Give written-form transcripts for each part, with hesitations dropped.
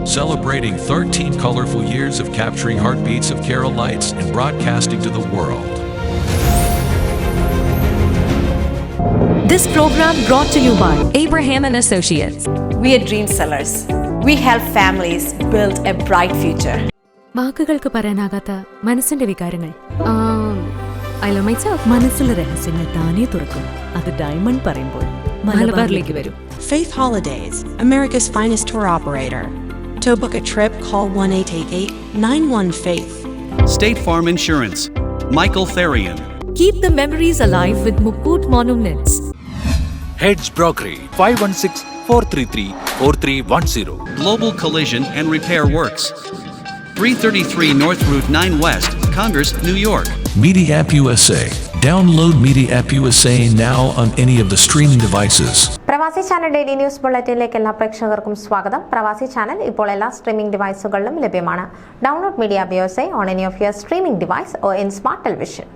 celebrating 13 colorful years of capturing heartbeats of Kerala lights and broadcasting to the world. This program brought to you by Abraham and Associates. We are dream sellers. We help families build a bright future. വാക്കുകൾക്ക് പറയാനാകാത്ത മനസ്സിന്റെ വികാരങ്ങൾ മനസ്സിലെ രഹസ്യങ്ങൾ താനേ തുറക്കും. അത് diamond പറയുമ്പോൾ മലബാറിലേക്ക് വരും. Faith Holidays, America's finest tour operator. To book a trip, call 1-888-91-FAITH. State Farm Insurance, Michael Therian. Keep the memories alive with Mukut Monuments. Heads Brokery 516-433-4310. Global Collision and Repair Works, 333 North Route 9 West, Congress, New York. Media App USA. Download Media App USA now on any of the streaming devices. പ്രവാസി channel daily news ബുള്ളറ്റിനിലേക്ക് എല്ലാ പ്രേക്ഷകർക്കും സ്വാഗതം. പ്രവാസി channel ഇപ്പോൾ എല്ലാ streaming ഡിവൈസുകളിലും ലഭ്യമാണ്. Download media app USA on any of your streaming device or in smart television.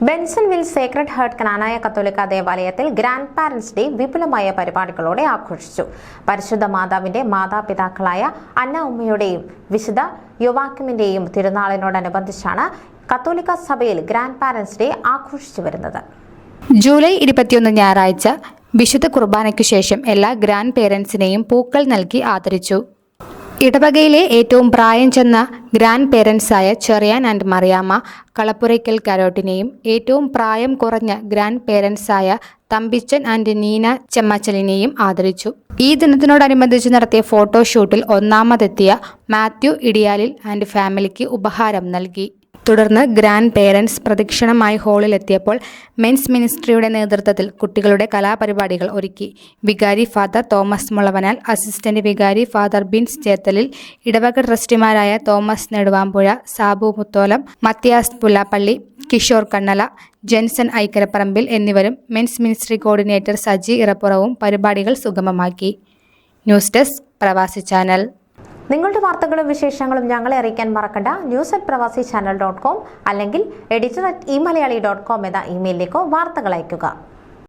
Bensenville sacred heart Knanaya കത്തോലിക്ക ദേവാലയത്തിൽ ഗ്രാൻഡ് പാരന്റ്സ് ഡേ വിപുലമായ പരിപാടികളോടെ ആഘോഷിച്ചു. പരിശുദ്ധ മാതാവിന്റെ മാതാപിതാക്കളായ അന്ന ഉമ്മയുടെയും വിശുദ്ധ യുവാക്കിമിന്റെയും തിരുനാളിനോടനുബന്ധിച്ചാണ് കത്തോലിക്ക സഭയിൽ ഗ്രാൻഡ് പാരന്റ്സ് ഡേ ആഘോഷിച്ചു വരുന്നത്. ജൂലൈ 21 ഞായറാഴ്ച വിശുദ്ധ കുർബാനയ്ക്കു ശേഷം എല്ലാ ഗ്രാൻഡ് പേരൻസിനെയും പൂക്കൾ നൽകി ആദരിച്ചു. ഇടവകയിലെ ഏറ്റവും പ്രായം ചെന്ന ഗ്രാൻഡ് പേരൻസായ ചെറിയാൻ ആൻഡ് മറിയാമ്മ കളപ്പുരയ്ക്കൽ കരോട്ടിനെയും ഏറ്റവും പ്രായം കുറഞ്ഞ ഗ്രാൻഡ് പേരൻസായ തമ്പിച്ചൻ ആൻഡ് നീന ചെമ്മച്ചലിനെയും ആദരിച്ചു. ഈ ദിനത്തിനോടനുബന്ധിച്ച് നടത്തിയ ഫോട്ടോഷൂട്ടിൽ ഒന്നാമതെത്തിയ മാത്യു ഇടിയാലിൽ ആൻഡ് ഫാമിലിക്ക് ഉപഹാരം നൽകി. തുടർന്ന് ഗ്രാൻഡ് പേരൻസ് പ്രദക്ഷിണമായി ഹാളിലെത്തിയപ്പോൾ മെൻസ് മിനിസ്ട്രിയുടെ നേതൃത്വത്തിൽ കുട്ടികളുടെ കലാപരിപാടികൾ ഒരുക്കി. വികാരി ഫാദർ തോമസ് മുളവനാൽ, അസിസ്റ്റന്റ് വികാരി ഫാദർ ബിൻസ് ചേത്തലിൽ, ഇടവക ട്രസ്റ്റിമാരായ തോമസ് നെടുവാമ്പുഴ, സാബു മുത്തോലം, മത്തിയാസ് പുല്ലാപ്പള്ളി, കിഷോർ കണ്ണല, ജെൻസൺ ഐക്കരപ്പറമ്പിൽ എന്നിവരും മെൻസ് മിനിസ്ട്രി കോർഡിനേറ്റർ സജി ഇറപ്പുറവും പരിപാടികൾ സുഗമമാക്കി. ന്യൂസ് ഡെസ്ക് പ്രവാസി ചാനൽ. നിങ്ങളുടെ വാർത്തകളും വിശേഷങ്ങളും ഞങ്ങളെ അറിയിക്കാൻ മറക്കണ്ട. news@pravasichannel.com അല്ലെങ്കിൽ editor@eMalayali.com എന്ന ഇമെയിലിലേക്കോ വാർത്തകൾ അയയ്ക്കുക.